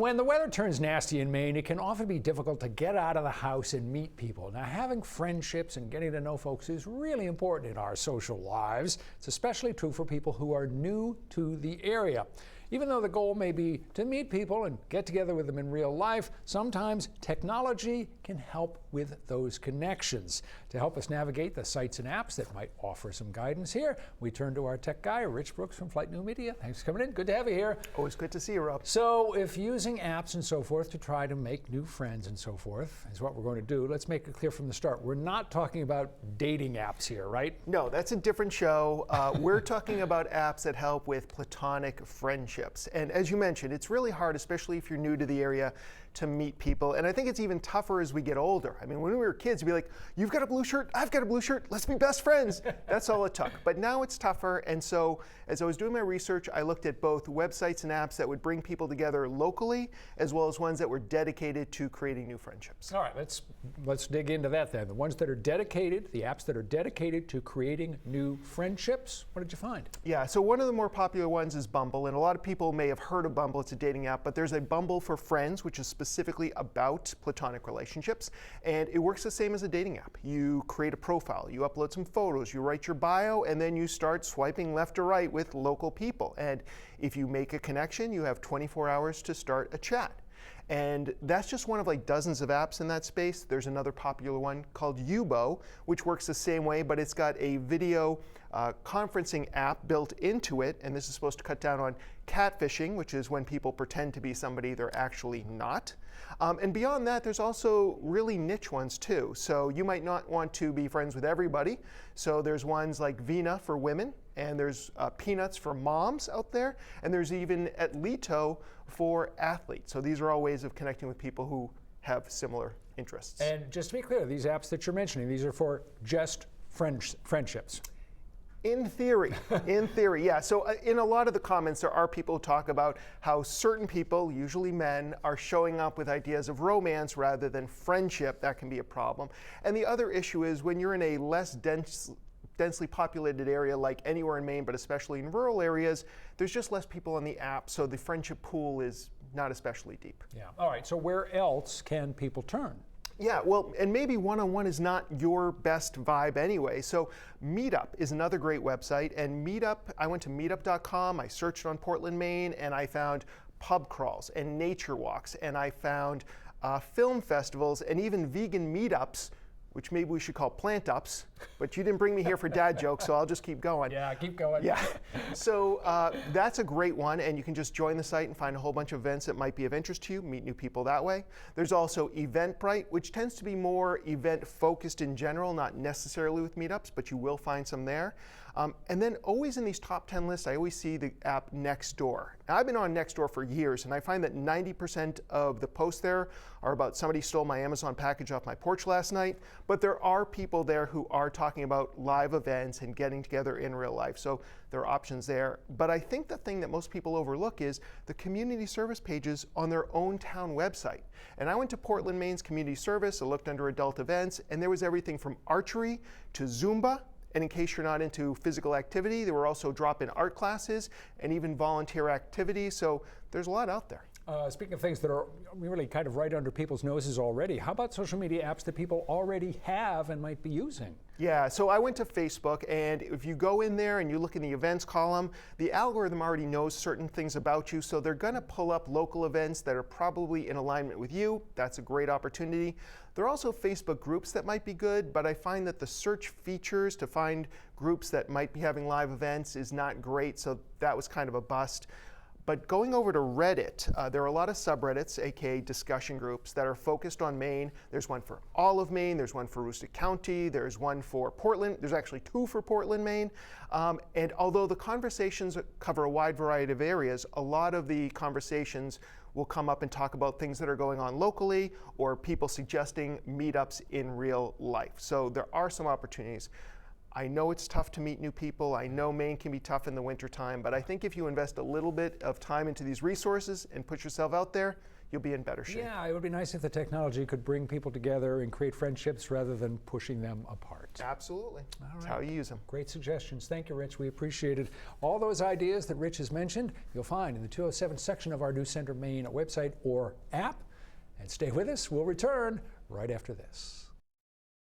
When the weather turns nasty in Maine, it can often be difficult to get out of the house and meet people. Now, having friendships and getting to know folks is really important in our social lives. It's especially true for people who are new to the area. Even though the goal may be to meet people and get together with them in real life, sometimes technology can help with those connections. To help us navigate the sites and apps that might offer some guidance here, we turn to our tech guy, Rich Brooks from Flyte New Media. Thanks for coming in. Good to have you here. Always good to see you, Rob. So if using apps and so forth to try to make new friends and so forth is what we're going to do, let's make it clear from the start. We're not talking about dating apps here, right? No, that's a different show. We're talking about apps that help with platonic friendships. And as you mentioned, it's really hard, especially if you're new to the area, to meet people. And I think it's even tougher as we get older. I mean, when we were kids, you'd be like, you've got a blue shirt, I've got a blue shirt, let's be best friends. That's all it took. But now it's tougher. And so as I was doing my research, I looked at both websites and apps that would bring people together locally, as well as ones that were dedicated to creating new friendships. All right, let's dig into that then. The ones that are dedicated, the apps that are dedicated to creating new friendships. What did you find? Yeah, so one of the more popular ones is Bumble, and a lot of people may have heard of Bumble. It's a dating app, but there's a Bumble for Friends, which is specifically about platonic relationships, and it works the same as a dating app. You create a profile, you upload some photos, you write your bio, and then you start swiping left or right with local people. And if you make a connection, you have 24 hours to start a chat. And that's just one of like dozens of apps in that space. There's another popular one called Yubo, which works the same way, but it's got a video conferencing app built into it, and this is supposed to cut down on catfishing, which is when people pretend to be somebody they're actually not. And beyond that, there's also really niche ones too. So you might not want to be friends with everybody. So there's ones like Vina for women, and there's Peanuts for moms out there, and there's even Atlito for athletes. So these are all ways of connecting with people who have similar interests. And just to be clear, these apps that you're mentioning, these are for just friendships. In theory, yeah. So in a lot of the comments, there are people who talk about how certain people, usually men, are showing up with ideas of romance rather than friendship. That can be a problem. And the other issue is when you're in a less densely populated area like anywhere in Maine, but especially in rural areas, there's just less people on the app, so the friendship pool is not especially deep. Yeah. All right, so where else can people turn? Yeah, well, and maybe one-on-one is not your best vibe anyway. So Meetup is another great website, and Meetup, I went to meetup.com, I searched on Portland, Maine, and I found pub crawls and nature walks, and I found film festivals and even vegan meetups, which maybe we should call plant-ups, but you didn't bring me here for dad jokes, so I'll just keep going. Yeah, keep going. Yeah, so that's a great one, and you can just join the site and find a whole bunch of events that might be of interest to you, meet new people that way. There's also Eventbrite, which tends to be more event-focused in general, not necessarily with meetups, but you will find some there. And then always in these top 10 lists, I always see the app Nextdoor. Now, I've been on Nextdoor for years, and I find that 90% of the posts there are about somebody stole my Amazon package off my porch last night, but there are people there who are talking about live events and getting together in real life, so there are options there. But I think the thing that most people overlook is the community service pages on their own town website. And I went to Portland, Maine's community service, I looked under adult events, and there was everything from archery to Zumba. And in case you're not into physical activity, there were also drop-in art classes and even volunteer activities. So there's a lot out there. Speaking of things that are really kind of right under people's noses already, how about social media apps that people already have and might be using? Yeah, so I went to Facebook, and if you go in there and you look in the events column, the algorithm already knows certain things about you, so they're going to pull up local events that are probably in alignment with you. That's a great opportunity. There are also Facebook groups that might be good, but I find that the search features to find groups that might be having live events is not great, so that was kind of a bust. But going over to Reddit, there are a lot of subreddits, aka discussion groups, that are focused on Maine. There's one for all of Maine, there's one for Aroostook County, there's one for Portland, there's actually two for Portland, Maine. And although the conversations cover a wide variety of areas, a lot of the conversations will come up and talk about things that are going on locally or people suggesting meetups in real life. So there are some opportunities. I know it's tough to meet new people. I know Maine can be tough in the wintertime, but I think if you invest a little bit of time into these resources and put yourself out there, you'll be in better shape. Yeah, it would be nice if the technology could bring people together and create friendships rather than pushing them apart. Absolutely. All That's right. how you use them. Great suggestions. Thank you, Rich. We appreciate it. All those ideas that Rich has mentioned, you'll find in the 207 section of our News Center Maine website or app. And stay with us. We'll return right after this.